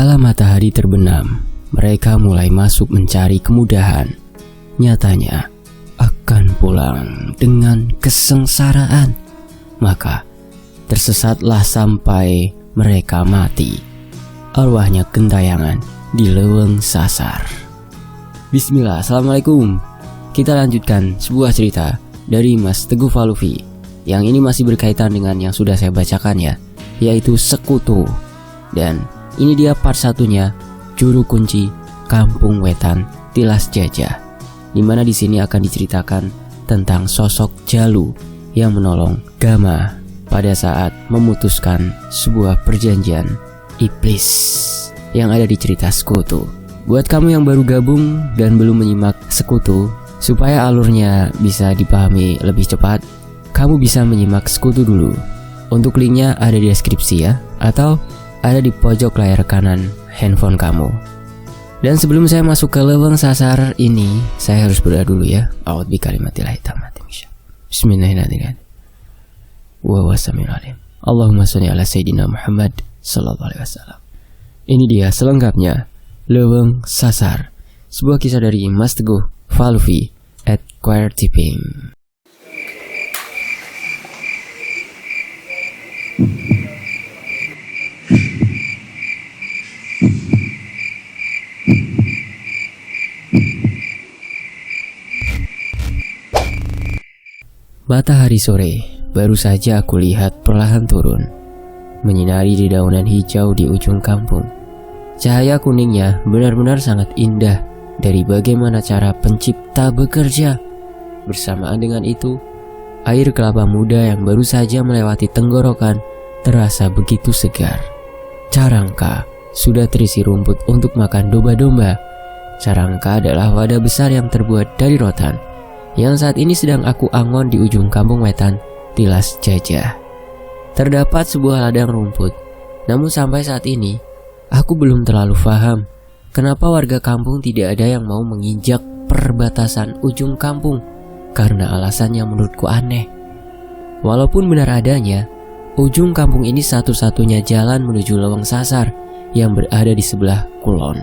Kala matahari terbenam, mereka mulai masuk mencari kemudahan. Nyatanya, akan pulang dengan kesengsaraan. Maka, tersesatlah sampai mereka mati. Arwahnya gentayangan di leuweung sasar. Bismillah, assalamualaikum. Kita lanjutkan sebuah cerita dari Mas Teguh Falufi. Yang ini masih berkaitan dengan yang sudah saya bacakan ya, yaitu Sekutu. Dan ini dia part satunya, Juru Kunci Kampung Wetan Tilas Jajah, di mana di sini akan diceritakan tentang sosok Jalu yang menolong Gama pada saat memutuskan sebuah perjanjian iblis yang ada di cerita Sekutu. Buat kamu yang baru gabung dan belum menyimak Sekutu, supaya alurnya bisa dipahami lebih cepat, kamu bisa menyimak Sekutu dulu. Untuk linknya ada di deskripsi ya, atau ada di pojok layar kanan handphone kamu. Dan sebelum saya masuk ke leuweung sasar ini, saya harus berdoa dulu ya. A'udzu bikalimatillahi tammati min syarri. Bismillahirrahmanirrahim. Wa wasamiul alim. Allahumma shalli ala sayyidina Muhammad sallallahu alaihi wasallam. Ini dia selengkapnya Leuweung Sasar, sebuah kisah dari Mas Teguh Falufi @choirtipping. Matahari sore baru saja aku lihat perlahan turun, menyinari dedaunan hijau di ujung kampung. Cahaya kuningnya benar-benar sangat indah dari bagaimana cara pencipta bekerja. Bersamaan dengan itu, air kelapa muda yang baru saja melewati tenggorokan terasa begitu segar. Carangka sudah terisi rumput untuk makan domba-domba. Carangka adalah wadah besar yang terbuat dari rotan, yang saat ini sedang aku angon di ujung kampung wetan Tilas Jajah. Terdapat sebuah ladang rumput, namun sampai saat ini aku belum terlalu paham kenapa warga kampung tidak ada yang mau menginjak perbatasan ujung kampung, karena alasannya menurutku aneh. Walaupun benar adanya, ujung kampung ini satu-satunya jalan menuju leuweung sasar yang berada di sebelah kulon.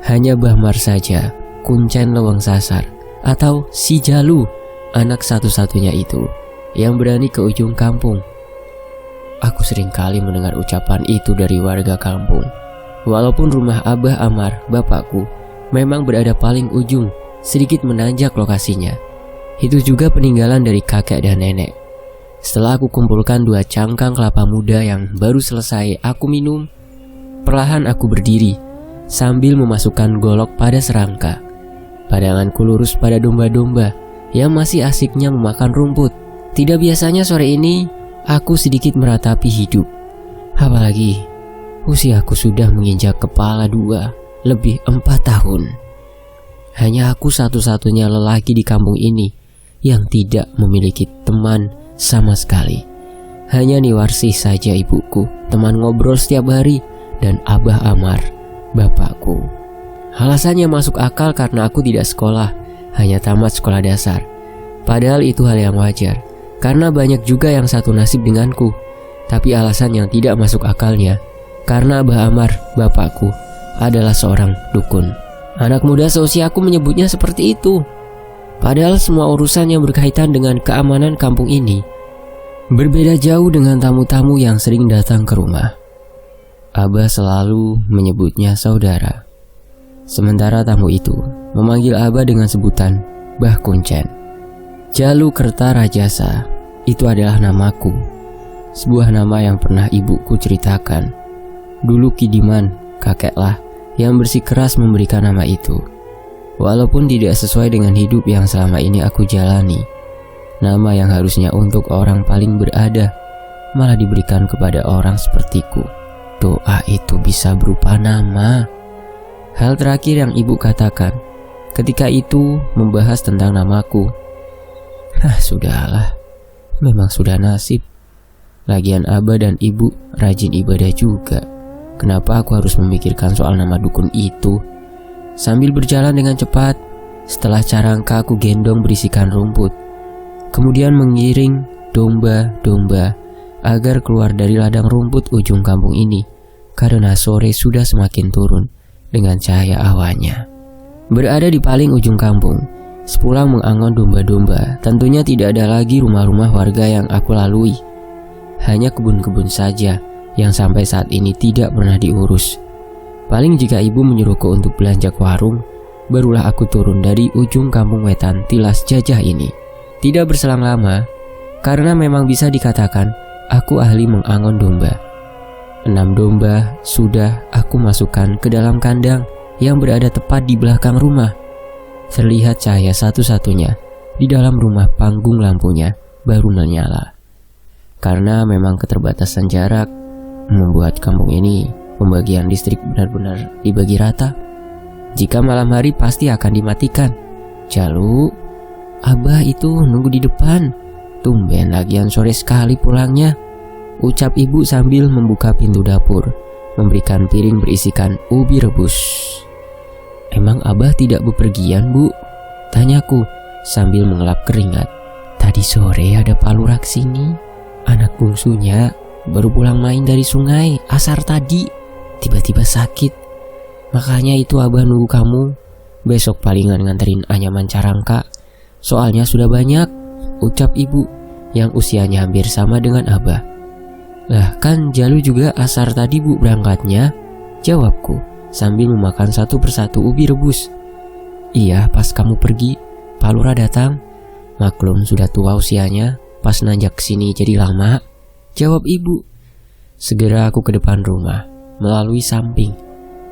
Hanya Bahmar saja, kuncen leuweung sasar, atau si Jalu, anak satu-satunya itu, yang berani ke ujung kampung. Aku sering kali mendengar ucapan itu dari warga kampung. Walaupun rumah Abah Amar, bapakku, memang berada paling ujung, sedikit menanjak lokasinya. Itu juga peninggalan dari kakek dan nenek. Setelah aku kumpulkan 2 cangkang kelapa muda yang baru selesai aku minum, perlahan aku berdiri, sambil memasukkan golok pada serangka. Pandanganku lurus pada domba-domba yang masih asiknya memakan rumput. Tidak biasanya sore ini aku sedikit meratapi hidup. Apalagi usiaku sudah menginjak kepala 2, lebih 4 tahun. Hanya aku satu-satunya lelaki di kampung ini yang tidak memiliki teman sama sekali. Hanya Niwarsih saja ibuku, teman ngobrol setiap hari, dan Abah Amar, bapakku. Alasannya masuk akal karena aku tidak sekolah, hanya tamat sekolah dasar. Padahal itu hal yang wajar, karena banyak juga yang satu nasib denganku. Tapi alasan yang tidak masuk akalnya, karena Abah Amar, bapakku, adalah seorang dukun. Anak muda seusiaku menyebutnya seperti itu. Padahal semua urusan yang berkaitan dengan keamanan kampung ini berbeda jauh dengan tamu-tamu yang sering datang ke rumah. Abah selalu menyebutnya saudara. Sementara tamu itu memanggil Abah dengan sebutan Bah Kuncen. Jalu Kertarajasa itu adalah namaku, sebuah nama yang pernah ibuku ceritakan. Dulu Kidiman, kakeklah, yang bersikeras memberikan nama itu. Walaupun tidak sesuai dengan hidup yang selama ini aku jalani, nama yang harusnya untuk orang paling berada malah diberikan kepada orang sepertiku. Doa itu bisa berupa nama. Hal terakhir yang ibu katakan ketika itu membahas tentang namaku. Sudahlah, memang sudah nasib. Lagian Abah dan ibu rajin ibadah juga. Kenapa aku harus memikirkan soal nama dukun itu? Sambil berjalan dengan cepat, setelah carangka aku gendong berisikan rumput, kemudian mengiring domba-domba agar keluar dari ladang rumput ujung kampung ini karena sore sudah semakin turun dengan cahaya awannya. Berada di paling ujung kampung, sepulang mengangon domba-domba, tentunya tidak ada lagi rumah-rumah warga yang aku lalui. Hanya kebun-kebun saja yang sampai saat ini tidak pernah diurus. Paling jika ibu menyuruhku untuk belanja ke warung, barulah aku turun dari ujung kampung wetan tilas jajah ini. Tidak berselang lama, karena memang bisa dikatakan aku ahli mengangon domba. 6 domba sudah aku masukkan ke dalam kandang yang berada tepat di belakang rumah. Terlihat cahaya satu-satunya di dalam rumah panggung lampunya baru menyala. Karena memang keterbatasan jarak membuat kampung ini pembagian listrik benar-benar dibagi rata. Jika malam hari pasti akan dimatikan. Jalu, Abah itu nunggu di depan. Tumben lagian sore sekali pulangnya, ucap ibu sambil membuka pintu dapur, memberikan piring berisikan ubi rebus. Emang Abah tidak bepergian, Bu? Tanyaku sambil mengelap keringat. Tadi sore ada Pak Lurah kesini. Anak bungsunya baru pulang main dari sungai asar tadi. Tiba-tiba sakit. Makanya itu Abah nunggu kamu. Besok palingan nganterin anyaman carangka. Soalnya sudah banyak, ucap ibu yang usianya hampir sama dengan Abah. Lah kan Jalu juga asar tadi Bu berangkatnya, jawabku sambil memakan satu persatu ubi rebus. Iya, pas kamu pergi, Pak Lurah datang. Maklum sudah tua usianya, pas nanjak kesini jadi lama, jawab ibu. Segera aku ke depan rumah, melalui samping.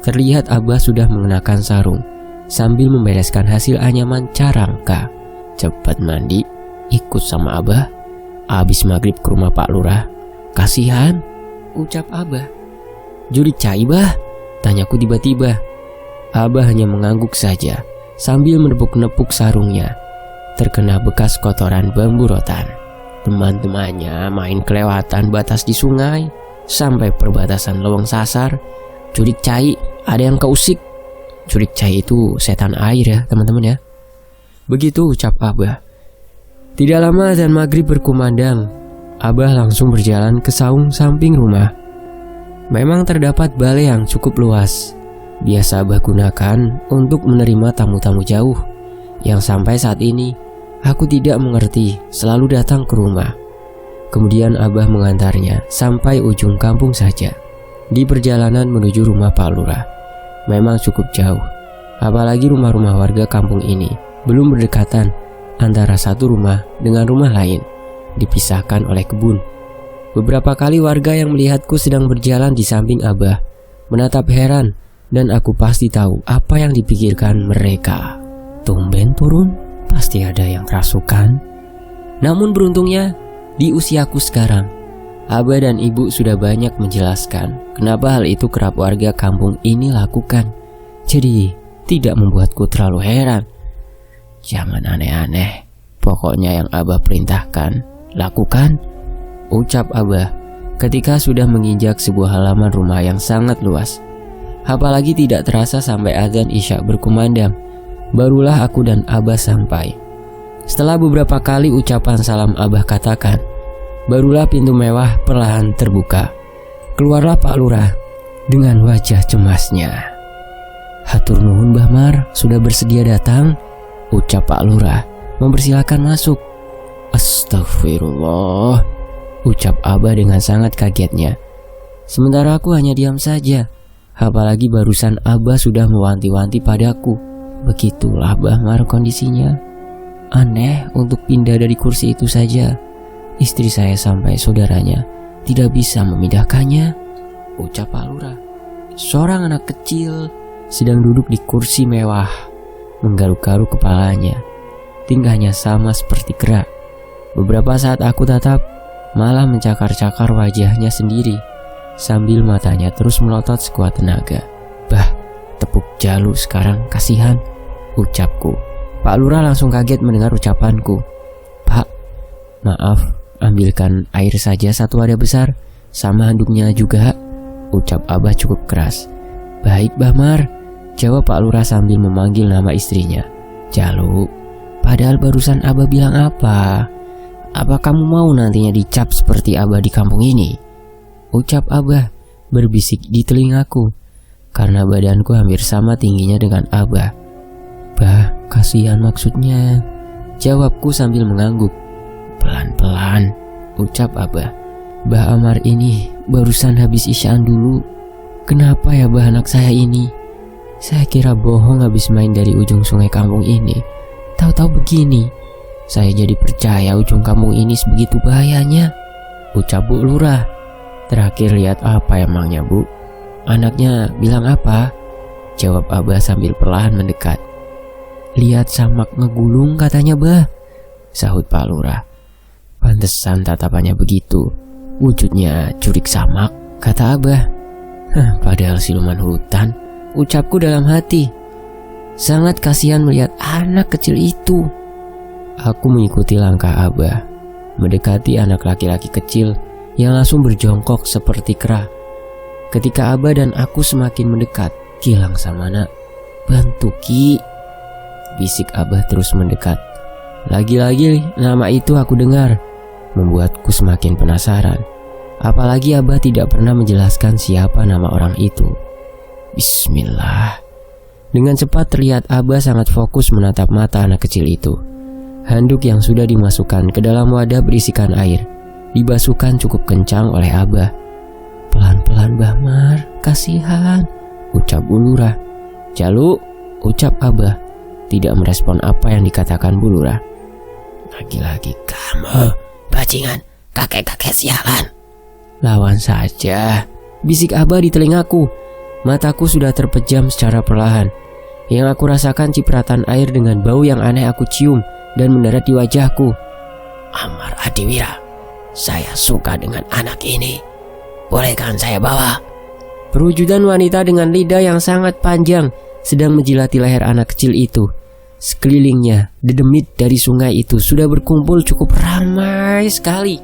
Terlihat Abah sudah mengenakan sarung, sambil membereskan hasil anyaman carangka. Cepat mandi, ikut sama Abah. Abis maghrib ke rumah Pak Lurah. Kasihan, ucap Abah. Jurik cai bah? Tanyaku tiba-tiba. Abah hanya mengangguk saja, sambil menepuk-nepuk sarungnya. Terkena bekas kotoran bambu rotan. Teman-temannya main kelewatan batas di sungai sampai perbatasan Lowong Sasar. Jurik cai, ada yang keusik. Jurik cai itu setan air ya teman-teman ya. Begitu ucap Abah. Tidak lama azan maghrib berkumandang, Abah langsung berjalan ke saung samping rumah. Memang terdapat balai yang cukup luas, biasa Abah gunakan untuk menerima tamu-tamu jauh, yang sampai saat ini aku tidak mengerti selalu datang ke rumah. Kemudian Abah mengantarnya sampai ujung kampung saja. Di perjalanan menuju rumah Pak Lurah, memang cukup jauh. Apalagi rumah-rumah warga kampung ini belum berdekatan antara satu rumah dengan rumah lain, dipisahkan oleh kebun. Beberapa kali warga yang melihatku sedang berjalan di samping Abah menatap heran, dan aku pasti tahu apa yang dipikirkan mereka. Tumben turun, pasti ada yang kerasukan. Namun beruntungnya di usiaku sekarang, Abah dan ibu sudah banyak menjelaskan kenapa hal itu kerap warga kampung ini lakukan. Jadi tidak membuatku terlalu heran. Jangan aneh-aneh, pokoknya yang Abah perintahkan, lakukan, ucap Abah ketika sudah menginjak sebuah halaman rumah yang sangat luas. Apalagi tidak terasa sampai azan Isya berkumandang, barulah aku dan Abah sampai. Setelah beberapa kali ucapan salam Abah katakan, barulah pintu mewah perlahan terbuka. Keluarlah Pak Lurah dengan wajah cemasnya. Hatur nuhun Mbah Mar, sudah bersedia datang, ucap Pak Lurah mempersilakan masuk. Astagfirullah, ucap Abah dengan sangat kagetnya. Sementara aku hanya diam saja. Apalagi barusan Abah sudah mewanti-wanti padaku. Begitulah Mbah Mar kondisinya. Aneh untuk pindah dari kursi itu saja. Istri saya sampai saudaranya tidak bisa memindahkannya, ucap Pak Lurah. Seorang anak kecil sedang duduk di kursi mewah, menggaruk-garuk kepalanya. Tingkahnya sama seperti kera. Beberapa saat aku tatap, malah mencakar-cakar wajahnya sendiri, sambil matanya terus melotot sekuat tenaga. Bah, tepuk Jalu sekarang, kasihan, ucapku. Pak Lurah langsung kaget mendengar ucapanku. Pak, maaf, ambilkan air saja satu wadah besar, sama handuknya juga, ucap Abah cukup keras. Baik Mbah Mar, jawab Pak Lurah sambil memanggil nama istrinya. Jalu, padahal barusan Abah bilang apa? Apa kamu mau nantinya dicap seperti Abah di kampung ini? Ucap Abah berbisik di telingaku karena badanku hampir sama tingginya dengan Abah. "Bah, kasihan maksudnya," jawabku sambil mengangguk. "Pelan-pelan," ucap Abah. "Bah Amar ini barusan habis isyaan dulu. Kenapa ya bah anak saya ini? Saya kira bohong habis main dari ujung sungai kampung ini. Tahu-tahu begini. Saya jadi percaya ujung kampung ini sebegitu bahayanya," ucap Bu Lurah. "Terakhir lihat apa emangnya, Bu? Anaknya bilang apa?" jawab Abah sambil perlahan mendekat. "Lihat samak ngegulung katanya, Bah," sahut Pak Lurah. "Pantesan tatapannya begitu. Wujudnya curik samak," kata Abah. Padahal siluman hutan," ucapku dalam hati. Sangat kasihan melihat anak kecil itu. Aku mengikuti langkah Abah, mendekati anak laki-laki kecil yang langsung berjongkok seperti kera. Ketika Abah dan aku semakin mendekat, "Ki Langsamana, bantu Ki," bisik Abah terus mendekat. Lagi-lagi nama itu aku dengar, membuatku semakin penasaran. Apalagi Abah tidak pernah menjelaskan siapa nama orang itu. Bismillah. Dengan cepat terlihat Abah sangat fokus menatap mata anak kecil itu. Handuk yang sudah dimasukkan ke dalam wadah berisikan air dibasuhkan cukup kencang oleh Abah. "Pelan-pelan Bah Mar, kasihan," ucap Bu Lurah. "Jalu," ucap Abah, tidak merespon apa yang dikatakan Bu Lurah. "Lagi-lagi kamu, bajingan, kakek-kakek sialan. Lawan saja," bisik Abah di telingaku. Mataku sudah terpejam secara perlahan. Yang aku rasakan cipratan air dengan bau yang aneh aku cium dan mendarat di wajahku. "Amar Adiwira, saya suka dengan anak ini. Bolehkan saya bawa?" Perwujudan wanita dengan lidah yang sangat panjang sedang menjilati leher anak kecil itu. Sekelilingnya, dedemit dari sungai itu sudah berkumpul cukup ramai sekali.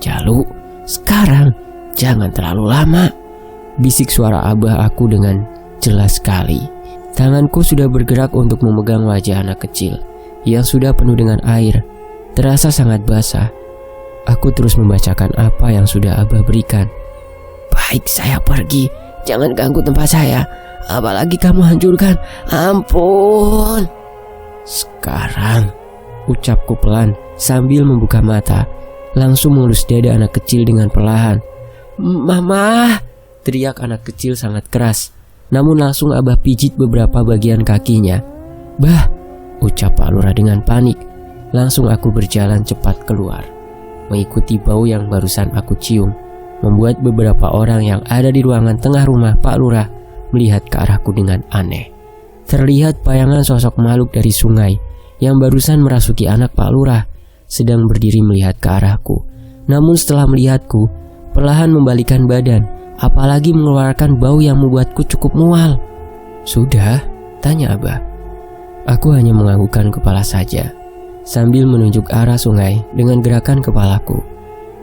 "Jalu, sekarang jangan terlalu lama," bisik suara Abah aku dengan jelas sekali. Tanganku sudah bergerak untuk memegang wajah anak kecil yang sudah penuh dengan air, terasa sangat basah. Aku terus membacakan apa yang sudah Abah berikan. "Baik, saya pergi. Jangan ganggu tempat saya. Apalagi kamu hancurkan. Ampun." "Sekarang," ucapku pelan sambil membuka mata, langsung mengelus dada anak kecil dengan perlahan. "Mama!" teriak anak kecil sangat keras. Namun langsung Abah pijit beberapa bagian kakinya. "Bah!" ucap Pak Lurah dengan panik. Langsung aku berjalan cepat keluar, mengikuti bau yang barusan aku cium, membuat beberapa orang yang ada di ruangan tengah rumah Pak Lurah melihat ke arahku dengan aneh. Terlihat bayangan sosok makhluk dari sungai yang barusan merasuki anak Pak Lurah sedang berdiri melihat ke arahku. Namun setelah melihatku, perlahan membalikkan badan, apalagi mengeluarkan bau yang membuatku cukup mual. "Sudah?" tanya Abah. Aku hanya menganggukkan kepala saja, sambil menunjuk arah sungai dengan gerakan kepalaku.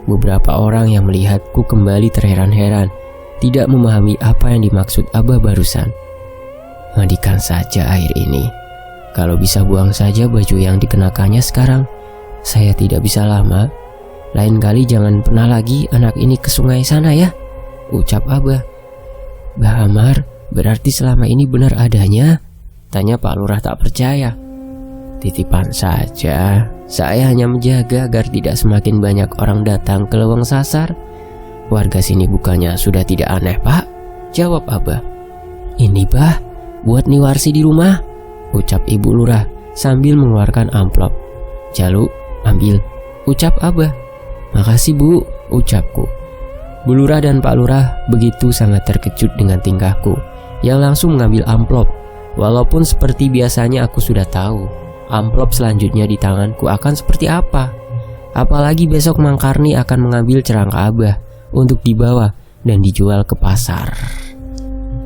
Beberapa orang yang melihatku kembali terheran-heran, tidak memahami apa yang dimaksud Abah barusan. "Mandikan saja air ini. Kalau bisa buang saja baju yang dikenakannya sekarang. Saya tidak bisa lama. Lain kali jangan pernah lagi anak ini ke sungai sana ya," ucap Abah. "Bah Amar, berarti selama ini benar adanya?" tanya Pak Lurah tak percaya. "Titipan saja. Saya hanya menjaga agar tidak semakin banyak orang datang ke leweng sasar. Warga sini bukannya sudah tidak aneh, Pak?" jawab Abah. "Ini Bah, buat Niwarsi di rumah," ucap Ibu Lurah sambil mengeluarkan amplop. "Jalu, ambil," ucap Abah. "Makasih Bu," ucapku. Bu Lurah dan Pak Lurah begitu sangat terkejut dengan tingkahku yang langsung mengambil amplop. Walaupun seperti biasanya aku sudah tahu amplop selanjutnya di tanganku akan seperti apa. Apalagi besok Mang Karni akan mengambil cerangka Abah untuk dibawa dan dijual ke pasar.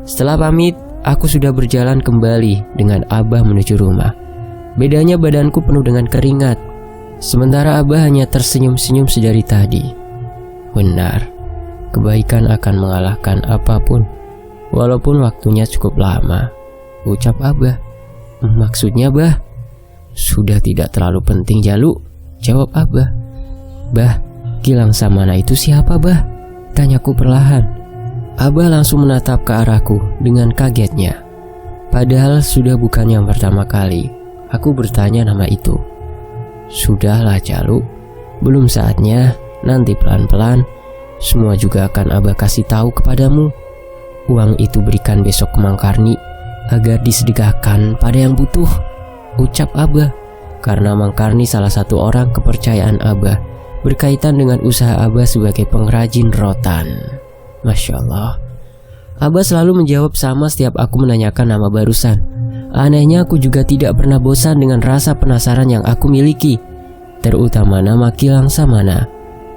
Setelah pamit, aku sudah berjalan kembali dengan Abah menuju rumah. Bedanya badanku penuh dengan keringat, sementara Abah hanya tersenyum-senyum sedari tadi. Benar, kebaikan akan mengalahkan apapun, walaupun waktunya cukup lama, ucap Abah. Maksudnya Bah? Sudah tidak terlalu penting Jalu, jawab Abah. Bah, Ki Langsamana itu siapa Bah? Tanyaku perlahan. Abah langsung menatap ke arahku dengan kagetnya. Padahal sudah bukan yang pertama kali aku bertanya nama itu. Sudahlah Jalu, belum saatnya, nanti pelan-pelan semua juga akan Abah kasih tahu kepadamu. Uang itu berikan besok ke Mang Karni agar disedekahkan pada yang butuh, ucap Abah. Karena Mang Karni salah satu orang kepercayaan Abah berkaitan dengan usaha Abah sebagai pengrajin rotan. Masya Allah. Abah selalu menjawab sama setiap aku menanyakan nama barusan. Anehnya aku juga tidak pernah bosan dengan rasa penasaran yang aku miliki, terutama nama Kilang Samana.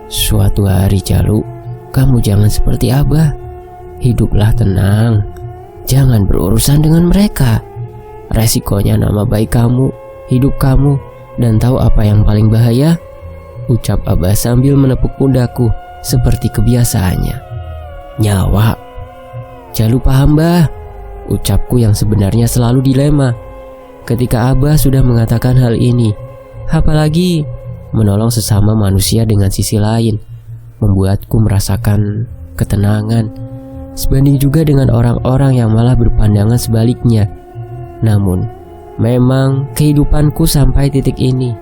Suatu hari Jalu, kamu jangan seperti Abah. Hiduplah tenang, jangan berurusan dengan mereka. Resikonya nama baik kamu, hidup kamu, dan tahu apa yang paling bahaya? Ucap Abah sambil menepuk pundakku seperti kebiasaannya. Nyawa. Jalu paham bah, ucapku yang sebenarnya selalu dilema ketika Abah sudah mengatakan hal ini. Apalagi menolong sesama manusia dengan sisi lain membuatku merasakan ketenangan, sebanding juga dengan orang-orang yang malah berpandangan sebaliknya. Namun memang kehidupanku sampai titik ini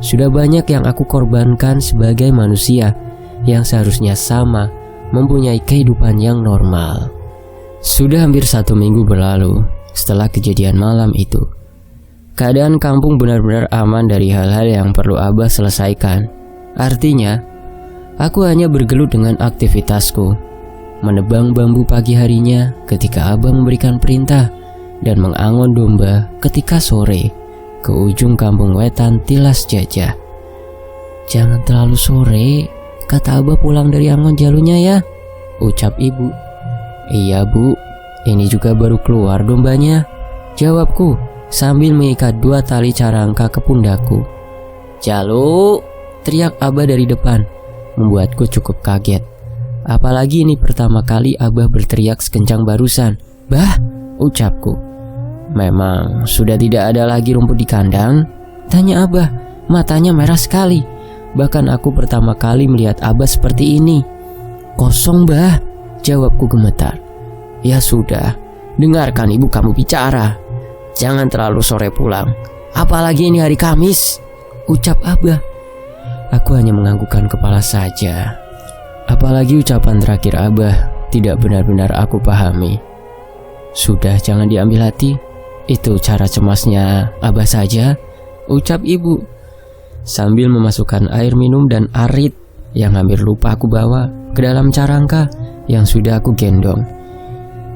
sudah banyak yang aku korbankan sebagai manusia yang seharusnya sama mempunyai kehidupan yang normal. Sudah hampir 1 minggu berlalu setelah kejadian malam itu. Keadaan kampung benar-benar aman dari hal-hal yang perlu Abah selesaikan. Artinya, aku hanya bergelut dengan aktivitasku, menebang bambu pagi harinya ketika Abah memberikan perintah, dan mengangon domba ketika sore ke ujung kampung wetan Tilas Jajah. Jangan terlalu sore, kata Abah pulang dari angon Jalunya ya, ucap ibu. Iya bu, ini juga baru keluar dombanya, jawabku sambil mengikat 2 tali carangka ke pundakku. Jalu, teriak Abah dari depan, membuatku cukup kaget. Apalagi ini pertama kali Abah berteriak sekencang barusan. Bah, ucapku. Memang sudah tidak ada lagi rumput di kandang? Tanya Abah, matanya merah sekali. Bahkan aku pertama kali melihat Abah seperti ini. Kosong bah, jawabku gemetar. Ya sudah, dengarkan ibu kamu bicara. Jangan terlalu sore pulang, apalagi ini hari Kamis, ucap Abah. Aku hanya menganggukkan kepala saja. Apalagi ucapan terakhir Abah tidak benar-benar aku pahami. Sudah, jangan diambil hati, itu cara cemasnya Abah saja, ucap ibu sambil memasukkan air minum dan arit yang hampir lupa aku bawa ke dalam carangka yang sudah aku gendong.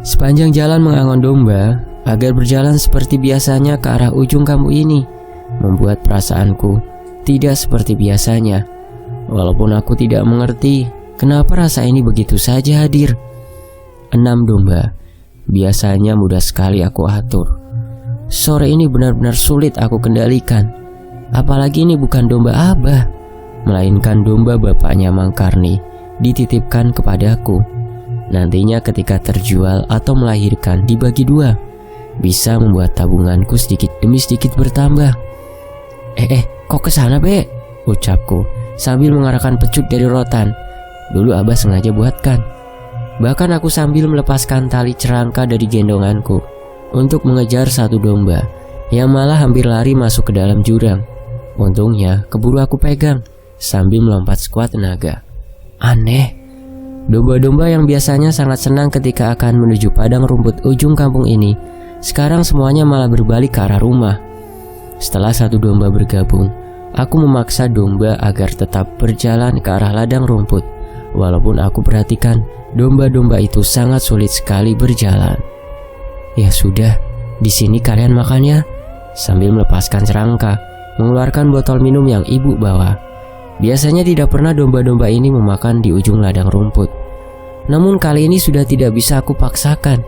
Sepanjang jalan mengangon domba agar berjalan seperti biasanya ke arah ujung kampung ini membuat perasaanku tidak seperti biasanya. Walaupun aku tidak mengerti kenapa rasa ini begitu saja hadir. 6 domba biasanya mudah sekali aku atur. Sore ini benar-benar sulit aku kendalikan. Apalagi ini bukan domba Abah, melainkan domba bapaknya Mang Karni dititipkan kepadaku. Nantinya ketika terjual atau melahirkan dibagi 2, bisa membuat tabunganku sedikit demi sedikit bertambah. Kok kesana be? Ucapku sambil mengarahkan pecut dari rotan. Dulu Abah sengaja buatkan. Bahkan aku sambil melepaskan tali cerangka dari gendonganku untuk mengejar 1 domba yang malah hampir lari masuk ke dalam jurang. Untungnya keburu aku pegang sambil melompat sekuat tenaga. Aneh, domba-domba yang biasanya sangat senang ketika akan menuju padang rumput ujung kampung ini, sekarang semuanya malah berbalik ke arah rumah. Setelah 1 domba bergabung, aku memaksa domba agar tetap berjalan ke arah ladang rumput. Walaupun aku perhatikan domba-domba itu sangat sulit sekali berjalan. Ya sudah, di sini kalian makannya, sambil melepaskan cerangka, mengeluarkan botol minum yang ibu bawa. Biasanya tidak pernah domba-domba ini memakan di ujung ladang rumput. Namun kali ini sudah tidak bisa aku paksakan,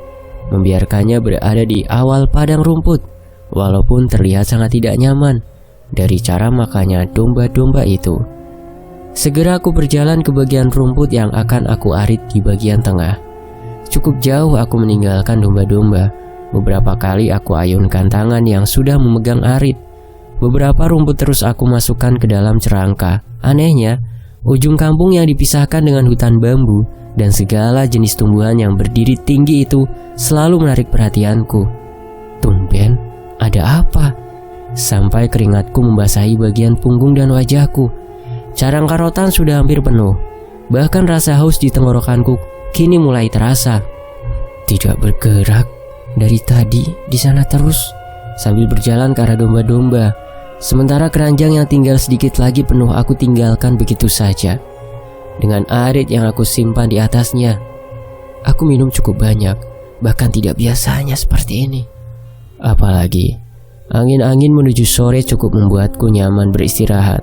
membiarkannya berada di awal padang rumput. Walaupun terlihat sangat tidak nyaman dari cara makannya domba-domba itu. Segera aku berjalan ke bagian rumput yang akan aku arit di bagian tengah. Cukup jauh aku meninggalkan domba-domba. Beberapa kali aku ayunkan tangan yang sudah memegang arit. Beberapa rumput terus aku masukkan ke dalam cerangka. Anehnya, Ujung kampung yang dipisahkan dengan hutan bambu dan segala jenis tumbuhan yang berdiri tinggi itu selalu menarik perhatianku. Tumben, ada apa? Sampai keringatku membasahi bagian punggung dan wajahku. Carangka rotan sudah hampir penuh. Bahkan rasa haus di tenggorokanku kini mulai terasa. Tidak bergerak dari tadi di sana terus, sambil berjalan ke arah domba-domba. Sementara keranjang yang tinggal sedikit lagi penuh aku tinggalkan begitu saja. Dengan arit yang aku simpan di atasnya, aku minum cukup banyak, bahkan tidak biasanya seperti ini. Apalagi, angin-angin menuju sore cukup membuatku nyaman beristirahat.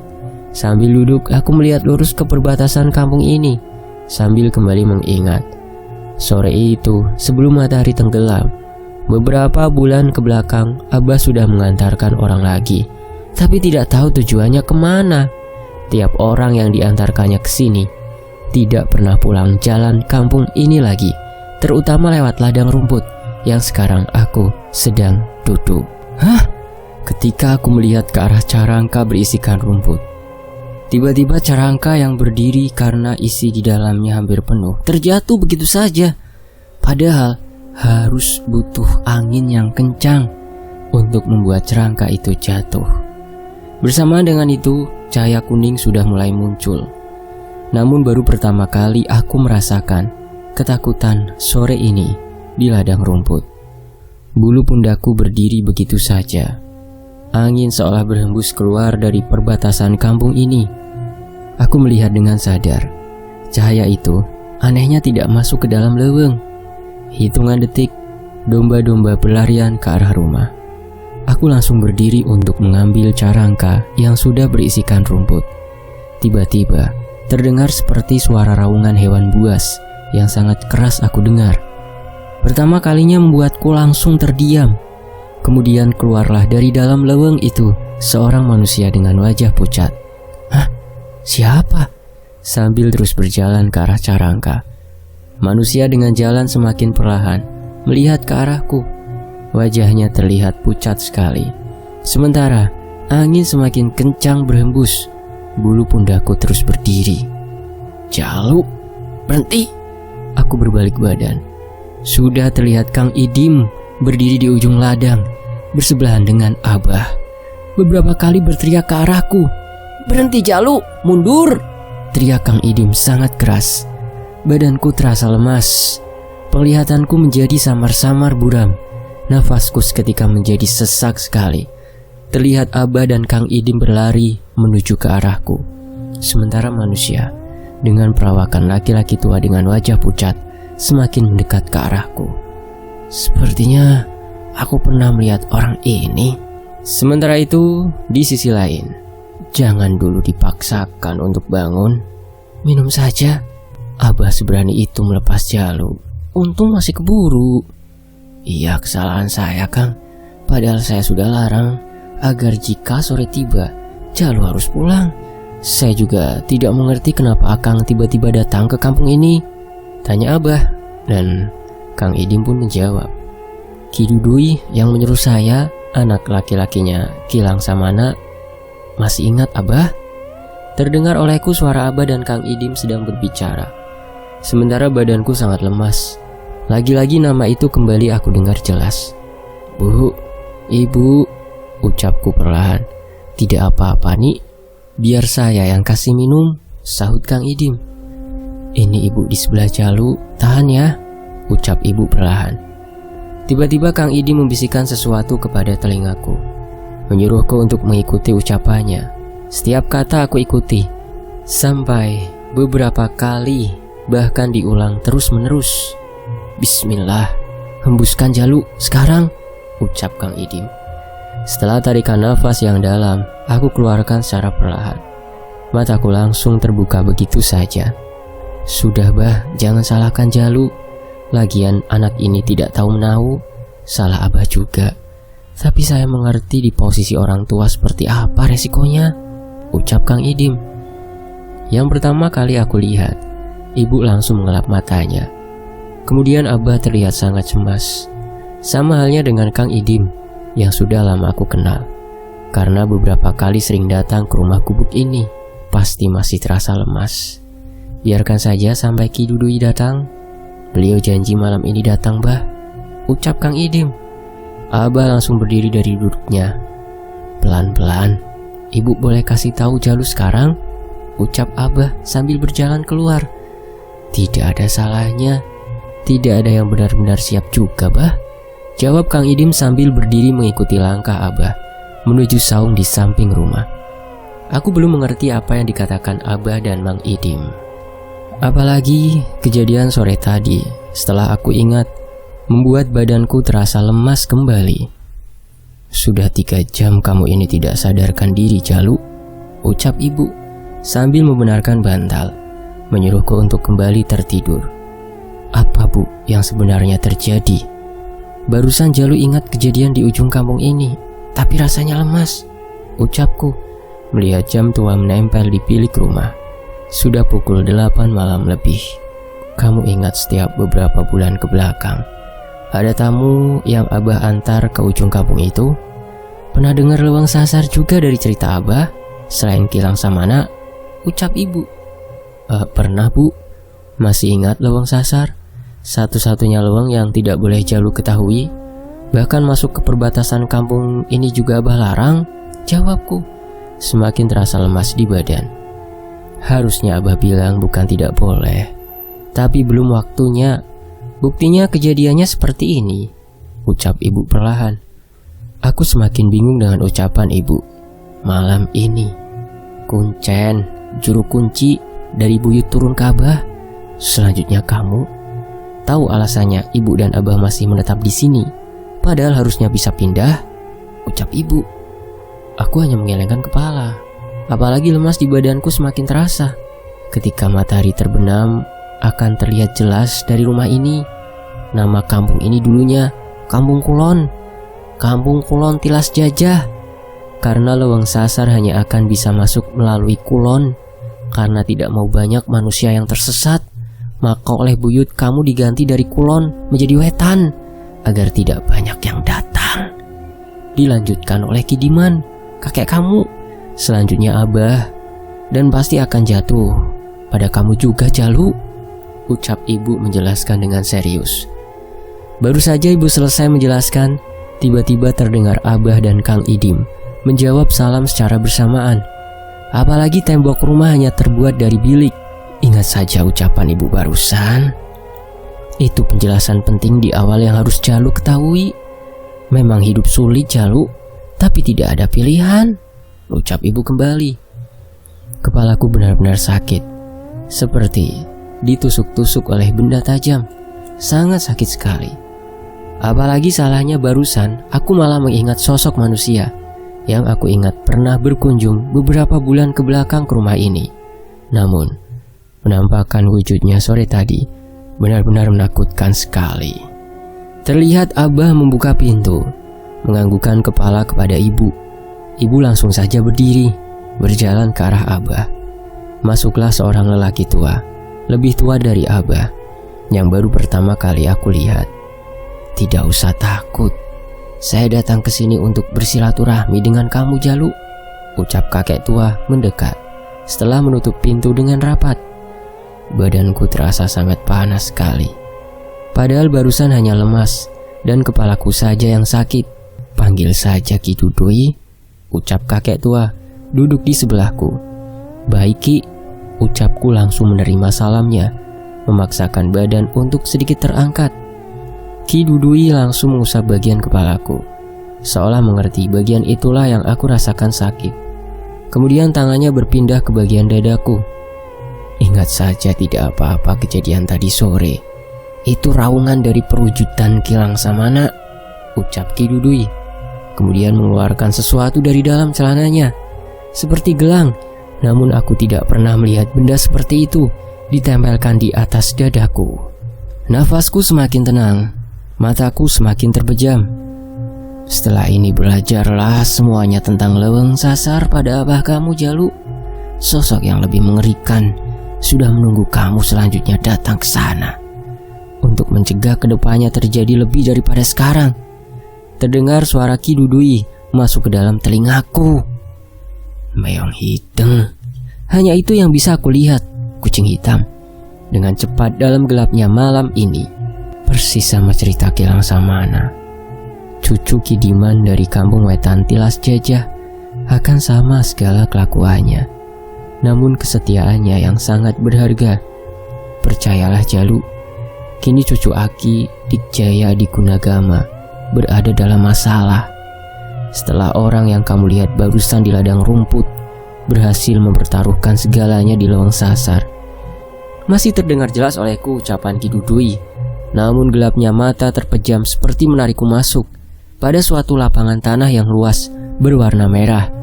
Sambil duduk, aku melihat lurus ke perbatasan kampung ini, sambil kembali mengingat. Sore itu, sebelum matahari tenggelam, beberapa bulan ke belakang, Abah sudah mengantarkan orang lagi. Tapi tidak tahu tujuannya kemana. Tiap orang yang diantarkannya ke sini tidak pernah pulang jalan kampung ini lagi, terutama lewat ladang rumput yang sekarang aku sedang duduk. Hah? Ketika aku melihat ke arah carangka berisikan rumput, tiba-tiba carangka yang berdiri karena isi di dalamnya hampir penuh terjatuh begitu saja. Padahal harus butuh angin yang kencang untuk membuat carangka itu jatuh. Bersamaan dengan itu, cahaya kuning sudah mulai muncul. Namun baru pertama kali aku merasakan ketakutan sore ini di ladang rumput. Bulu pundakku berdiri begitu saja. Angin seolah berhembus keluar dari perbatasan kampung ini. Aku melihat dengan sadar, cahaya itu anehnya tidak masuk ke dalam leweng. Hitungan detik, domba-domba berlarian ke arah rumah. Aku langsung berdiri untuk mengambil carangka yang sudah berisikan rumput. Tiba-tiba, terdengar seperti suara raungan hewan buas yang sangat keras aku dengar. Pertama kalinya membuatku langsung terdiam. Kemudian keluarlah dari dalam leweng itu seorang manusia dengan wajah pucat. Hah? Siapa? Sambil terus berjalan ke arah carangka. Manusia dengan jalan semakin perlahan melihat ke arahku. Wajahnya terlihat pucat sekali. Sementara angin semakin kencang berhembus. Bulu pundakku terus berdiri. Jalu, berhenti. Aku berbalik badan. Sudah terlihat Kang Idim berdiri di ujung ladang, bersebelahan dengan Abah. Beberapa kali berteriak ke arahku. Berhenti Jalu, mundur! Teriak Kang Idim sangat keras. Badanku terasa lemas. Penglihatanku menjadi samar-samar buram. Nafasku seketika menjadi sesak sekali. Terlihat Abah dan Kang Idim berlari menuju ke arahku. Sementara manusia dengan perawakan laki-laki tua dengan wajah pucat semakin mendekat ke arahku. Sepertinya aku pernah melihat orang ini. Sementara itu, di sisi lain, jangan dulu dipaksakan untuk bangun. Minum saja. Abah seberani itu melepas Jalu. Untung masih keburu. Iya, kesalahan saya, Kang. Padahal saya sudah larang agar jika sore tiba, Jalu harus pulang. Saya juga tidak mengerti kenapa Akang tiba-tiba datang ke kampung ini, tanya Abah. Dan Kang Idim pun menjawab, Ki Dudui yang menyuruh saya, anak laki-lakinya Kilang Samana. Masih ingat Abah? Terdengar olehku suara Abah dan Kang Idim sedang berbicara. Sementara badanku sangat lemas. Lagi-lagi nama itu kembali aku dengar jelas. Bu, Ibu, ucapku perlahan. Tidak apa-apa nih, biar saya yang kasih minum, sahut Kang Idim. Ini Ibu di sebelah Jalu, tahan ya, ucap Ibu perlahan. Tiba-tiba Kang Idim membisikkan sesuatu kepada telingaku, menyuruhku untuk mengikuti ucapannya. Setiap kata aku ikuti, sampai beberapa kali, bahkan diulang terus-menerus. Bismillah, hembuskan Jalu sekarang, ucap Kang Idim. Setelah tarikan nafas yang dalam, aku keluarkan secara perlahan. Mataku langsung terbuka begitu saja. Sudah Bah, jangan salahkan Jalu. Lagian anak ini tidak tahu menahu. Salah Abah juga. Tapi saya mengerti di posisi orang tua seperti apa resikonya, ucap Kang Idim. Yang pertama kali aku lihat, Ibu langsung mengelap matanya. Kemudian Abah terlihat sangat cemas. Sama halnya dengan Kang Idim yang sudah lama aku kenal, karena beberapa kali sering datang ke rumah gubuk ini. pasti masih terasa lemas. Biarkan saja sampai Ki Dudui datang. Beliau janji malam ini datang, Bah, ucap Kang Idim. Abah langsung berdiri dari duduknya. Pelan-pelan, Ibu boleh kasih tahu Jalu sekarang? Ucap Abah sambil berjalan keluar. Tidak ada salahnya. Tidak ada yang benar-benar siap juga, Bah, jawab Kang Idim sambil berdiri mengikuti langkah Abah menuju saung di samping rumah. Aku belum mengerti apa yang dikatakan Abah dan Mang Idim. Apalagi kejadian sore tadi, setelah aku ingat, membuat badanku terasa lemas kembali. Sudah 3 jam kamu ini tidak sadarkan diri, Jalu, ucap ibu sambil membenarkan bantal, menyuruhku untuk kembali tertidur. Apa, Bu, yang sebenarnya terjadi? Barusan Jalu ingat kejadian di ujung kampung ini, tapi rasanya lemas, ucapku melihat jam tua menempel di bilik rumah. Sudah pukul 8 malam lebih. Kamu ingat setiap beberapa bulan ke belakang ada tamu yang Abah antar ke ujung kampung itu? Pernah dengar lewang sasar juga dari cerita Abah selain Kilang Samana? Ucap ibu. Pernah, Bu. Masih ingat lewang sasar? Satu-satunya lewang yang tidak boleh Jalu ketahui. Bahkan masuk ke perbatasan kampung ini juga Abah larang, jawabku. Semakin terasa lemas di badan. Harusnya Abah bilang bukan tidak boleh, tapi belum waktunya. Buktinya kejadiannya seperti ini, ucap ibu perlahan. Aku semakin bingung dengan ucapan ibu. Malam ini, Kuncen, juru kunci dari buyut turun ke Abah. Selanjutnya kamu. Tahu alasannya ibu dan Abah masih menetap di sini, padahal harusnya bisa pindah, ucap ibu. Aku hanya menggelengkan kepala. Apalagi lemas di badanku semakin terasa. Ketika matahari terbenam, akan terlihat jelas dari rumah ini. Nama kampung ini dulunya Kampung Kulon. Kampung Kulon Tilas Jajah. Karena lewang sasar hanya akan bisa masuk melalui Kulon. Karena tidak mau banyak manusia yang tersesat, maka oleh buyut kamu diganti dari Kulon menjadi Wetan, agar tidak banyak yang datang. Dilanjutkan oleh Kidiman, kakek kamu, selanjutnya Abah, dan pasti akan jatuh pada kamu juga, Jalu, ucap ibu menjelaskan dengan serius. Baru saja ibu selesai menjelaskan, tiba-tiba terdengar Abah dan Kang Idim menjawab salam secara bersamaan. Apalagi tembok rumah hanya terbuat dari bilik. Ingat saja ucapan ibu barusan. Itu penjelasan penting di awal yang harus Jalu ketahui. Memang hidup sulit, Jalu, tapi tidak ada pilihan, ucap ibu kembali. Kepalaku benar-benar sakit, seperti ditusuk-tusuk oleh benda tajam. Sangat sakit sekali. Apalagi salahnya barusan aku malah mengingat sosok manusia yang aku ingat pernah berkunjung beberapa bulan ke belakang ke rumah ini. Namun penampakan wujudnya sore tadi benar-benar menakutkan sekali. Terlihat Abah membuka pintu, menganggukkan kepala kepada ibu. Ibu langsung saja berdiri, berjalan ke arah Abah. Masuklah seorang lelaki tua, lebih tua dari Abah, yang baru pertama kali aku lihat. Tidak usah takut, saya datang ke sini untuk bersilaturahmi dengan kamu, Jalu, ucap kakek tua mendekat setelah menutup pintu dengan rapat. Badanku terasa sangat panas sekali. Padahal barusan hanya lemas dan kepalaku saja yang sakit. Panggil saja Ki Dudui, ucap kakek tua duduk di sebelahku. Baik Ki, ucapku langsung menerima salamnya, memaksakan badan untuk sedikit terangkat. Ki Dudui langsung mengusap bagian kepalaku, seolah mengerti bagian itulah yang aku rasakan sakit. Kemudian tangannya berpindah ke bagian dadaku. Ingat saja tidak apa-apa kejadian tadi sore. Itu raungan dari perwujudan Kilang Samana, ucap Ki Dudui. Kemudian mengeluarkan sesuatu dari dalam celananya, seperti gelang. Namun aku tidak pernah melihat benda seperti itu ditempelkan di atas dadaku. Nafasku semakin tenang, mataku semakin terpejam. Setelah ini belajarlah semuanya tentang leweng sasar pada Abah kamu, Jalu. Sosok yang lebih mengerikan sudah menunggu kamu selanjutnya datang ke sana untuk mencegah kedepannya terjadi lebih daripada sekarang. Terdengar suara Ki Dudui masuk ke dalam telingaku. Meong Hideng, Hanya itu yang bisa aku lihat, kucing hitam. Dengan cepat dalam gelapnya malam ini, persis sama cerita Kilang Samana. Cucu Kidiman dari kampung Wetan Tilas Jajah akan sama segala kelakuannya, namun kesetiaannya yang sangat berharga. Percayalah Jalu, kini cucu Aki Dikjaya di Gunagama berada dalam masalah. Setelah orang yang kamu lihat barusan di ladang rumput berhasil mempertaruhkan segalanya di lowong sasar. Masih terdengar jelas olehku ucapan Ki Dudui, namun gelapnya mata terpejam seperti menarikku masuk pada suatu lapangan tanah yang luas berwarna merah.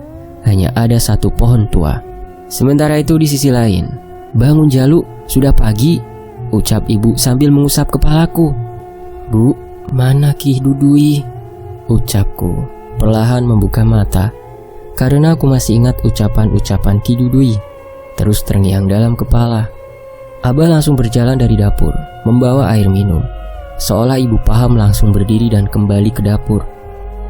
Hanya ada satu pohon tua. Sementara itu di sisi lain, bangun Jalu, sudah pagi, ucap ibu sambil mengusap kepalaku. Bu, mana Ki Dudui? Ucapku, perlahan membuka mata, karena aku masih ingat ucapan-ucapan Ki Dudui terus terngiang dalam kepala. Abah langsung berjalan dari dapur, membawa air minum. Seolah ibu paham langsung berdiri dan kembali ke dapur.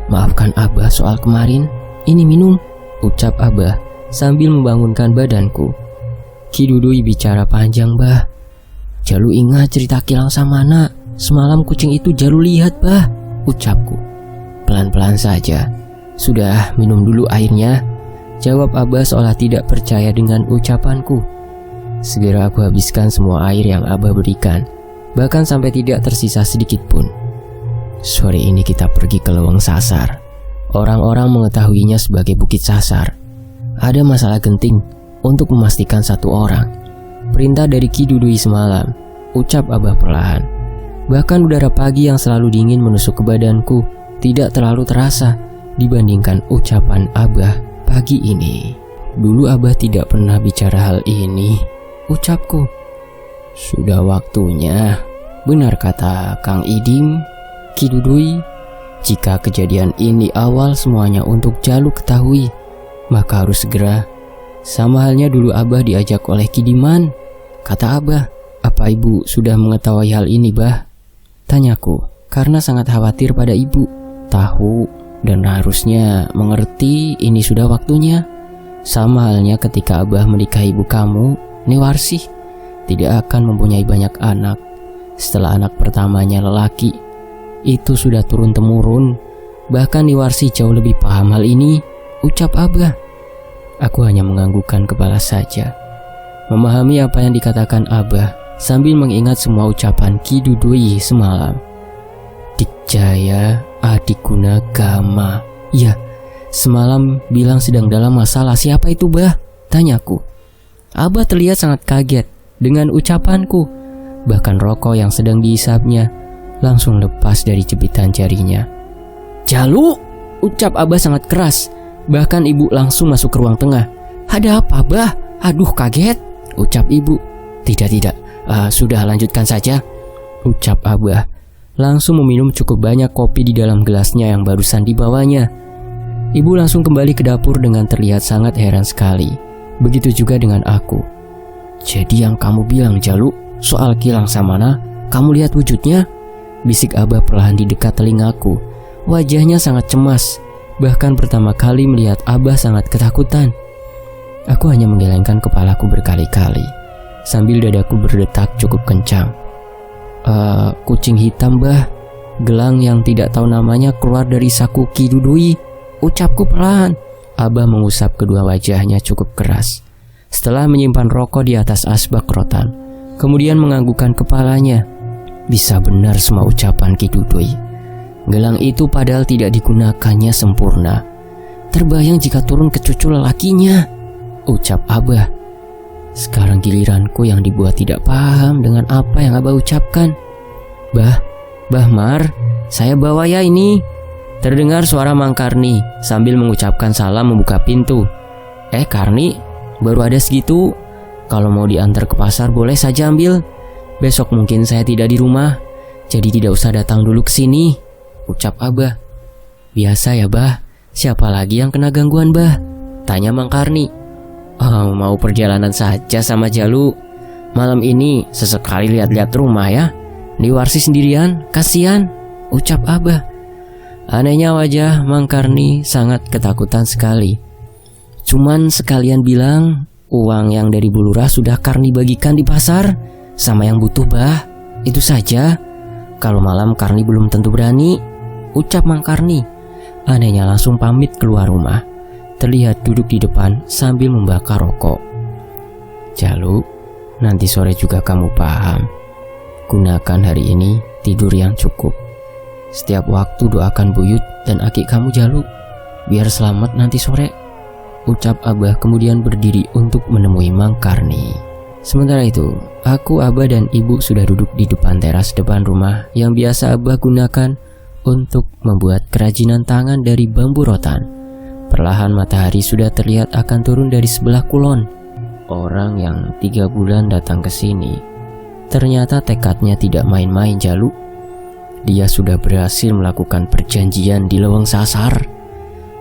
Maafkan Abah soal kemarin, ini minum, ucap Abah sambil membangunkan badanku. Ki Dudui bicara panjang, Bah. Jalu ingat cerita Kilang Samana, semalam kucing itu Jalu lihat, Bah, ucapku. Pelan-pelan saja. Sudah, minum dulu airnya, jawab Abah seolah tidak percaya dengan ucapanku. Segera aku habiskan semua air yang Abah berikan, bahkan sampai tidak tersisa sedikit pun. Sore ini kita pergi ke lowong sasar. Orang-orang mengetahuinya sebagai Bukit Sasar. Ada masalah genting untuk memastikan satu orang. Perintah dari Ki Dudui semalam, ucap Abah perlahan. Bahkan udara pagi yang selalu dingin menusuk ke badanku tidak terlalu terasa dibandingkan ucapan Abah pagi ini. Dulu Abah tidak pernah bicara hal ini, ucapku. Sudah waktunya, benar kata Kang Idim, Ki Dudui. Jika kejadian ini awal semuanya untuk Jalu ketahui, maka harus segera. Sama halnya dulu Abah diajak oleh Kidiman, kata Abah. Apa ibu sudah mengetahui hal ini, Bah? Tanyaku, karena sangat khawatir pada ibu. Tahu dan harusnya mengerti ini sudah waktunya. Sama halnya ketika Abah menikahi ibu kamu, Newarsih, tidak akan mempunyai banyak anak. Setelah anak pertamanya lelaki, itu sudah turun-temurun. Bahkan Newarsih jauh lebih paham hal ini, ucap Abah. Aku hanya menganggukkan kepala saja, memahami apa yang dikatakan Abah sambil mengingat semua ucapan Ki Dudui semalam. Dikjaya adik Gunagama. Ya, semalam bilang sedang dalam masalah. Siapa itu, Bah? Tanyaku. Abah terlihat sangat kaget dengan ucapanku. Bahkan rokok yang sedang dihisapnya langsung lepas dari jepitan jarinya. Jalu, ucap Abah sangat keras. Bahkan ibu langsung masuk ke ruang tengah. Ada apa, Bah? Aduh, kaget, ucap ibu. Tidak, sudah lanjutkan saja, ucap Abah. Langsung meminum cukup banyak kopi di dalam gelasnya yang barusan dibawanya. Ibu langsung kembali ke dapur dengan terlihat sangat heran sekali. Begitu juga dengan aku. Jadi yang kamu bilang, Jalu, soal Kilang Samana, kamu lihat wujudnya? Bisik Abah perlahan di dekat telingaku. Wajahnya sangat cemas. Bahkan pertama kali melihat Abah sangat ketakutan. Aku hanya menggelengkan kepalaku berkali-kali sambil dadaku berdetak cukup kencang. Kucing hitam, Bah. Gelang yang tidak tahu namanya keluar dari saku Ki Dudui, ucapku perlahan. Abah mengusap kedua wajahnya cukup keras. Setelah menyimpan rokok di atas asbak rotan, kemudian menganggukkan kepalanya. Bisa benar semua ucapan Ki Dudui. Gelang itu padahal tidak digunakannya sempurna. Terbayang jika turun ke cucu lelakinya, ucap Abah. Sekarang giliranku yang dibuat tidak paham dengan apa yang Abah ucapkan. Bah Mar, saya bawa ya ini. Terdengar suara Mang Karni sambil mengucapkan salam membuka pintu. Karni, baru ada segitu. Kalau mau diantar ke pasar boleh saja ambil. Besok mungkin saya tidak di rumah, jadi tidak usah datang dulu ke sini, ucap Abah. Biasa ya, Bah. Siapa lagi yang kena gangguan, Bah? Tanya Mang Karni. Mau perjalanan saja sama Jalu. Malam ini sesekali lihat-lihat rumah ya. Newarsih sendirian, kasihan, ucap Abah. Anehnya wajah Mang Karni sangat ketakutan sekali. Cuman sekalian bilang, Uang yang dari Bu Lurah sudah Karni bagikan di pasar sama yang butuh, Bah. Itu saja. Kalau malam Karni belum tentu berani, ucap Mang Karni. Anehnya langsung pamit keluar rumah. Terlihat duduk di depan sambil membakar rokok. Jalu, nanti sore juga kamu paham. Gunakan hari ini tidur yang cukup. Setiap waktu doakan buyut dan akik kamu, Jalu, biar selamat nanti sore, ucap Abah kemudian berdiri untuk menemui Mang Karni. Sementara itu, aku, Abah dan Ibu sudah duduk di depan teras depan rumah yang biasa Abah gunakan untuk membuat kerajinan tangan dari bambu rotan. Perlahan matahari sudah terlihat akan turun dari sebelah kulon. Orang yang 3 bulan datang ke sini, ternyata tekadnya tidak main-main, Jalu. Dia sudah berhasil melakukan perjanjian di Leweng Sasar.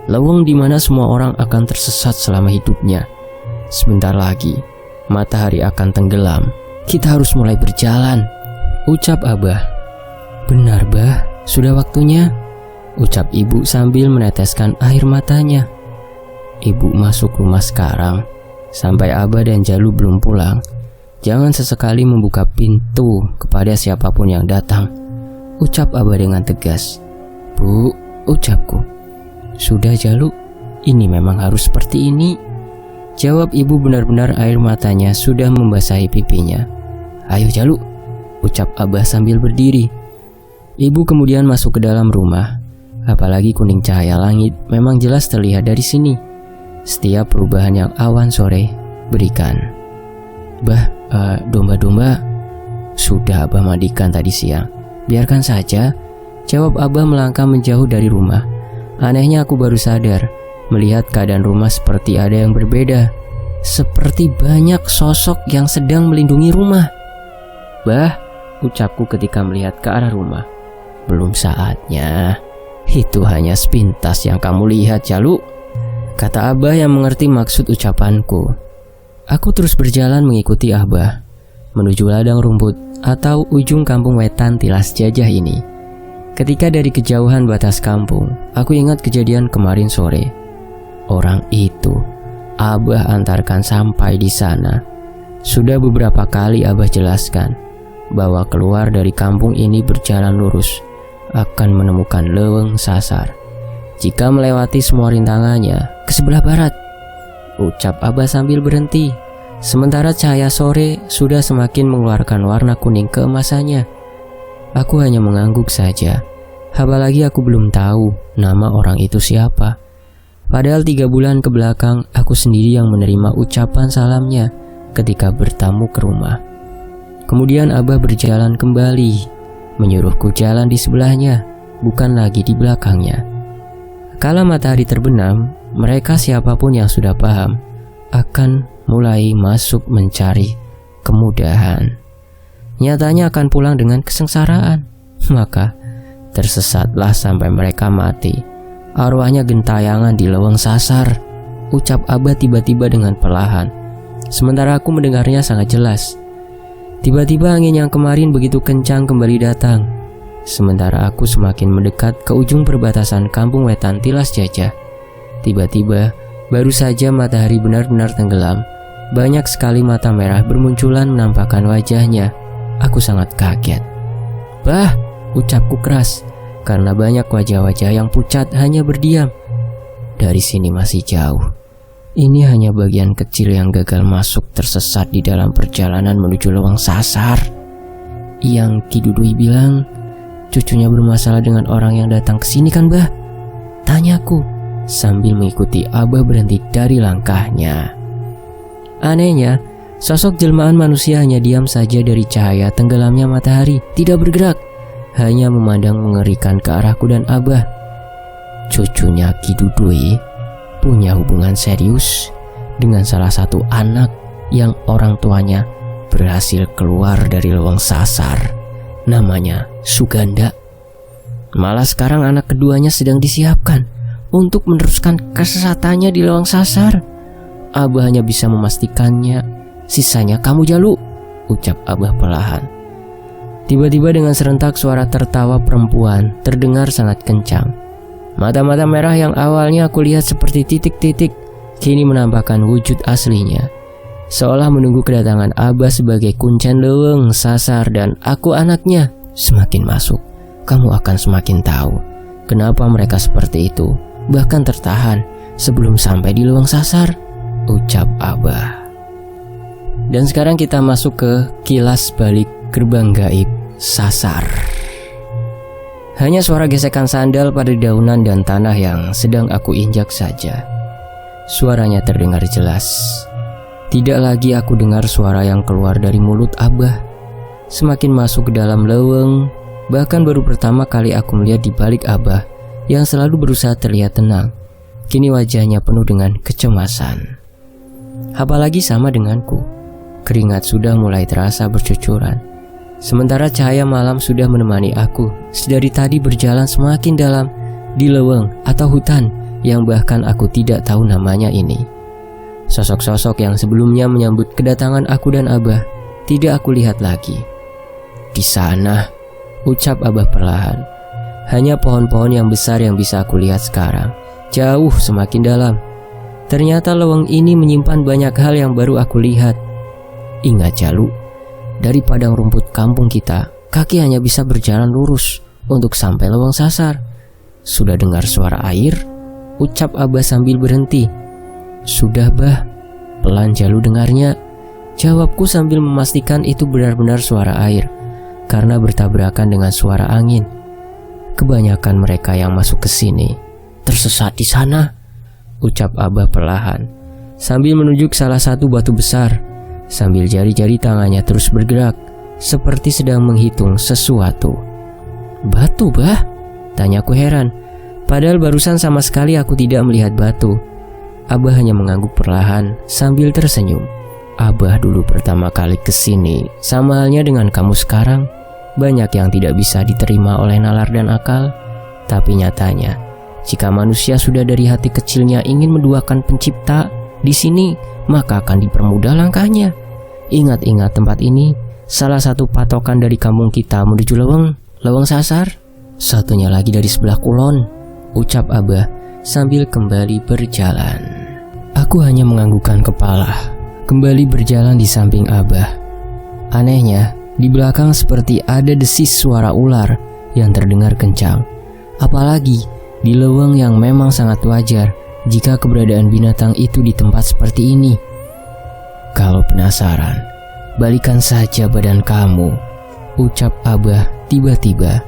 Leweng di mana semua orang akan tersesat selama hidupnya. Sebentar lagi, matahari akan tenggelam. Kita harus mulai berjalan, ucap Abah. Benar, Bah, sudah waktunya, ucap Ibu sambil meneteskan air matanya. Ibu masuk rumah sekarang. Sampai Abah dan Jalu belum pulang, jangan sesekali membuka pintu kepada siapapun yang datang, ucap Abah dengan tegas. Bu, ucapku. Sudah, Jalu, ini memang harus seperti ini, jawab Ibu. Benar-benar air matanya sudah membasahi pipinya. Ayo, Jalu, ucap Abah sambil berdiri. Ibu kemudian masuk ke dalam rumah. Apalagi kuning cahaya langit memang jelas terlihat dari sini. Setiap perubahan yang awan sore berikan. Bah, domba-domba sudah Abah mandikan tadi siang. Biarkan saja, jawab Abah melangkah menjauh dari rumah. Anehnya aku baru sadar melihat keadaan rumah seperti ada yang berbeda. Seperti banyak sosok yang sedang melindungi rumah. Bah, ucapku ketika melihat ke arah rumah. Belum saatnya. Itu hanya sepintas yang kamu lihat, Jalu, kata Abah yang mengerti maksud ucapanku. Aku terus berjalan mengikuti Abah menuju ladang rumput atau ujung kampung wetan Tilas Jajah ini. Ketika dari kejauhan batas kampung, aku ingat kejadian kemarin sore. Orang itu Abah antarkan sampai di sana. Sudah beberapa kali Abah jelaskan bahwa keluar dari kampung ini berjalan lurus akan menemukan Leweng Sasar. Jika melewati semua rintangannya ke sebelah barat, ucap Abah sambil berhenti. Sementara cahaya sore sudah semakin mengeluarkan warna kuning keemasannya. Aku hanya mengangguk saja. Apalagi aku belum tahu nama orang itu siapa. Padahal 3 bulan ke belakang aku sendiri yang menerima ucapan salamnya ketika bertamu ke rumah. Kemudian Abah berjalan kembali, menyuruhku jalan di sebelahnya, bukan lagi di belakangnya. Kala matahari terbenam, mereka siapapun yang sudah paham akan mulai masuk mencari kemudahan. Nyatanya akan pulang dengan kesengsaraan. Maka tersesatlah sampai mereka mati. Arwahnya gentayangan di Leweng Sasar, ucap Abah tiba-tiba dengan perlahan. Sementara aku mendengarnya sangat jelas. Tiba-tiba angin yang kemarin begitu kencang kembali datang. Sementara aku semakin mendekat ke ujung perbatasan kampung wetan Tilas Jajah. Tiba-tiba, baru saja matahari benar-benar tenggelam. Banyak sekali mata merah bermunculan menampakkan wajahnya. Aku sangat kaget. Bah, ucapku keras, karena banyak wajah-wajah yang pucat hanya berdiam. Dari sini masih jauh. Ini hanya bagian kecil yang gagal masuk tersesat di dalam perjalanan menuju Leweng Sasar. Yang Ki Dudui bilang, cucunya bermasalah dengan orang yang datang ke sini kan, Bah? Tanyaku sambil mengikuti Abah berhenti dari langkahnya. Anehnya, sosok jelmaan manusia hanya diam saja dari cahaya tenggelamnya matahari, tidak bergerak, hanya memandang mengerikan ke arahku dan Abah. Cucunya Ki Dudui punya hubungan serius dengan salah satu anak yang orang tuanya berhasil keluar dari Leweng Sasar. Namanya Suganda. Malah sekarang anak keduanya sedang disiapkan untuk meneruskan kesesatannya di Leweng Sasar. Abah hanya bisa memastikannya. Sisanya kamu, Jalu, ucap Abah perlahan. Tiba-tiba dengan serentak suara tertawa perempuan terdengar sangat kencang. Mata-mata merah yang awalnya aku lihat seperti titik-titik kini menampakkan wujud aslinya. seolah menunggu kedatangan Abah sebagai kuncen leuweung sasar dan aku anaknya. Semakin masuk, kamu akan semakin tahu kenapa mereka seperti itu, bahkan tertahan sebelum sampai di leuweung sasar, ucap Abah. Dan sekarang kita masuk ke kilas balik gerbang gaib sasar. Hanya suara gesekan sandal pada dedaunan dan tanah yang sedang aku injak saja. Suaranya terdengar jelas. Tidak lagi aku dengar suara yang keluar dari mulut Abah. Semakin masuk ke dalam leuweung, bahkan baru pertama kali aku melihat di balik Abah yang selalu berusaha terlihat tenang. Kini wajahnya penuh dengan kecemasan. Apalagi sama denganku, keringat sudah mulai terasa bercucuran. Sementara cahaya malam sudah menemani aku sedari tadi berjalan semakin dalam di leuweung atau hutan yang bahkan aku tidak tahu namanya ini. Sosok-sosok yang sebelumnya menyambut kedatangan aku dan Abah tidak aku lihat lagi. Di sana, ucap Abah perlahan. Hanya pohon-pohon yang besar yang bisa aku lihat sekarang, jauh semakin dalam. Ternyata leuweung ini menyimpan banyak hal yang baru aku lihat. Ingat Jalu, dari padang rumput kampung kita, kaki hanya bisa berjalan lurus untuk sampai leuweung sasar. Sudah dengar suara air? Ucap Abah sambil berhenti. Sudah Bah, pelan Jalu dengarnya. Jawabku sambil memastikan itu benar-benar suara air, karena bertabrakan dengan suara angin. Kebanyakan mereka yang masuk ke sini tersesat di sana, ucap Abah perlahan, sambil menunjuk salah satu batu besar. Sambil jari-jari tangannya terus bergerak, seperti sedang menghitung sesuatu. Batu Bah? Tanyaku heran, padahal barusan sama sekali aku tidak melihat batu. Abah hanya mengangguk perlahan sambil tersenyum. Abah dulu pertama kali kesini, sama halnya dengan kamu sekarang, banyak yang tidak bisa diterima oleh nalar dan akal. Tapi nyatanya, jika manusia sudah dari hati kecilnya ingin menduakan pencipta di sini, maka akan dipermudah langkahnya. Ingat-ingat tempat ini, salah satu patokan dari kampung kita menuju leuweung sasar. Satunya lagi dari sebelah kulon, ucap Abah sambil kembali berjalan. Aku hanya menganggukkan kepala, kembali berjalan di samping Abah. Anehnya, di belakang seperti ada desis suara ular yang terdengar kencang. Apalagi di leuweung yang memang sangat wajar jika keberadaan binatang itu di tempat seperti ini. Kalau penasaran, balikan saja badan kamu, ucap Abah tiba-tiba.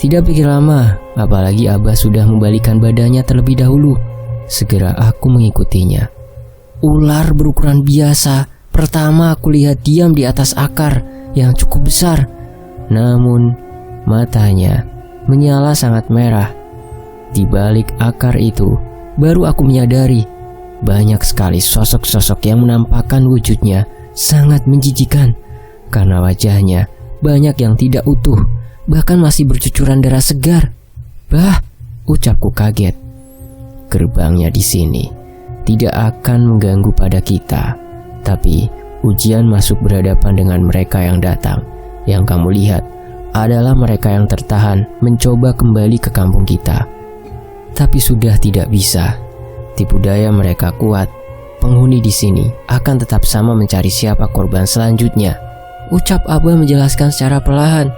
Tidak pikir lama, apalagi Abah sudah membalikkan badannya terlebih dahulu. Segera aku mengikutinya. Ular berukuran biasa. Pertama aku lihat diam di atas akar yang cukup besar. Namun, matanya menyala sangat merah. Di balik akar itu, baru aku menyadari banyak sekali sosok-sosok yang menampakkan wujudnya sangat menjijikan. Karena wajahnya banyak yang tidak utuh, bahkan masih bercucuran darah segar. Bah, ucapku kaget. Gerbangnya di sini tidak akan mengganggu pada kita, tapi ujian masuk berhadapan dengan mereka yang datang. Yang kamu lihat adalah mereka yang tertahan mencoba kembali ke kampung kita, tapi sudah tidak bisa. Tipu daya mereka kuat. Penghuni di sini akan tetap sama mencari siapa korban selanjutnya, ucap Abah menjelaskan secara perlahan.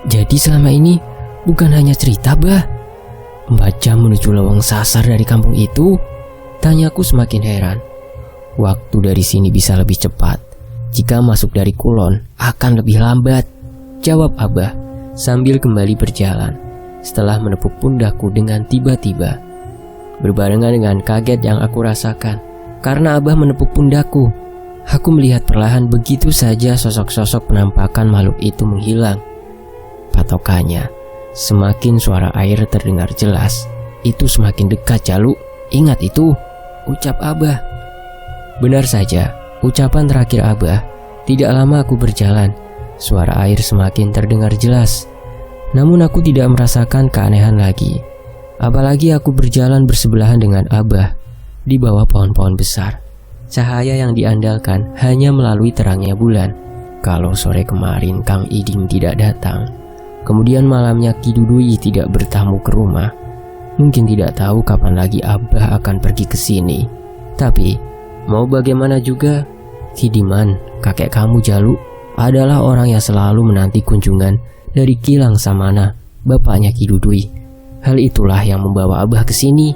Jadi selama ini bukan hanya cerita Bah? 4 jam menuju leuweung sasar dari kampung itu? Tanyaku semakin heran. Waktu dari sini bisa lebih cepat. Jika masuk dari kulon akan lebih lambat, jawab Abah sambil kembali berjalan. Setelah menepuk pundakku dengan tiba-tiba, berbarengan dengan kaget yang aku rasakan karena Abah menepuk pundakku, aku melihat perlahan begitu saja sosok-sosok penampakan makhluk itu menghilang. Patokannya, semakin suara air terdengar jelas, itu semakin dekat Jalu. Ingat itu, ucap Abah. Benar saja, ucapan terakhir Abah. Tidak lama aku berjalan, suara air semakin terdengar jelas. Namun aku tidak merasakan keanehan lagi. Apalagi aku berjalan bersebelahan dengan Abah di bawah pohon-pohon besar. Cahaya yang diandalkan hanya melalui terangnya bulan. Kalau sore kemarin Kang Iding tidak datang, kemudian malamnya Ki Dudui tidak bertamu ke rumah, mungkin tidak tahu kapan lagi Abah akan pergi ke sini. Tapi mau bagaimana juga, Kidiman, kakek kamu Jalu, adalah orang yang selalu menanti kunjungan dari Kilang Samana, bapaknya Ki Dudui. Hal itulah yang membawa Abah ke sini,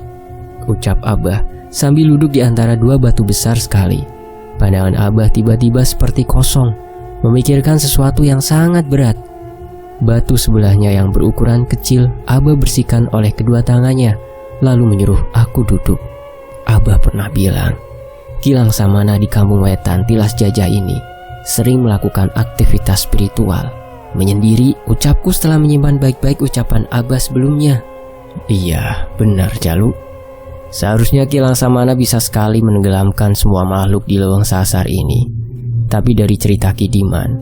ucap Abah sambil duduk di antara dua batu besar sekali. Pandangan Abah tiba-tiba seperti kosong, memikirkan sesuatu yang sangat berat. Batu sebelahnya yang berukuran kecil Abah bersihkan oleh kedua tangannya, lalu menyuruh aku duduk. Abah pernah bilang, Kilang Samana di Kampung Wetan Tilas Jajah ini sering melakukan aktivitas spiritual. Menyendiri, ucapku setelah menyimpan baik-baik ucapan Abah sebelumnya. Iya, benar Jalu. Seharusnya Kilang Samana bisa sekali menenggelamkan semua makhluk di leuweung sasar ini. Tapi dari cerita Kidiman,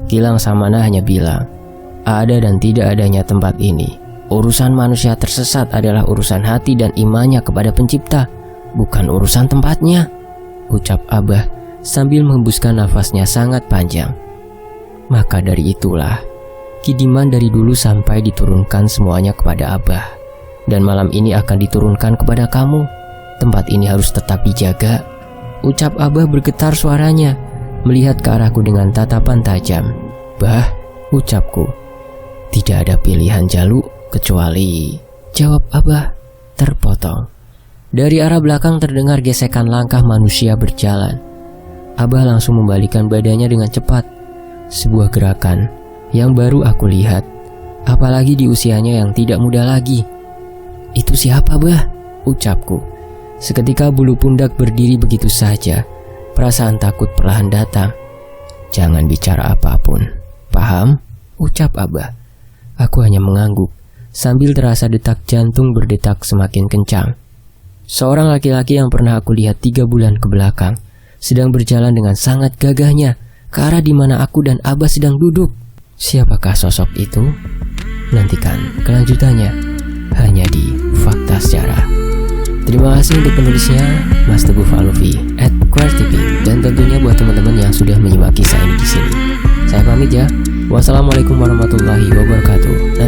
Kilang Samana hanya bilang, ada dan tidak adanya tempat ini. Urusan manusia tersesat adalah urusan hati dan imannya kepada pencipta, bukan urusan tempatnya, ucap Abah sambil menghembuskan nafasnya sangat panjang. Maka dari itulah, Kidiman dari dulu sampai diturunkan semuanya kepada Abah. Dan malam ini akan diturunkan kepada kamu. Tempat ini harus tetap dijaga, ucap Abah bergetar suaranya, melihat ke arahku dengan tatapan tajam. Bah, ucapku. Tidak ada pilihan Jalu, kecuali, jawab Abah, terpotong. Dari arah belakang terdengar gesekan langkah manusia berjalan. Abah langsung membalikkan badannya dengan cepat. Sebuah gerakan yang baru aku lihat, apalagi di usianya yang tidak muda lagi. Itu siapa, Bah? Ucapku. Seketika bulu pundak berdiri begitu saja. Perasaan takut perlahan datang. Jangan bicara apapun, paham? Ucap Abah. Aku hanya mengangguk, sambil terasa detak jantung berdetak semakin kencang. Seorang laki-laki yang pernah aku lihat 3 bulan ke belakang sedang berjalan dengan sangat gagahnya ke arah di mana aku dan Abah sedang duduk. Siapakah sosok itu? Nantikan kelanjutannya hanya di Fakta Sejarah. Terima kasih untuk penulisnya, Mas Teguh Falufi @QueerTV, dan tentunya buat teman-teman yang sudah menyimak kisah ini di sini. Saya pamit ya. Wassalamualaikum warahmatullahi wabarakatuh.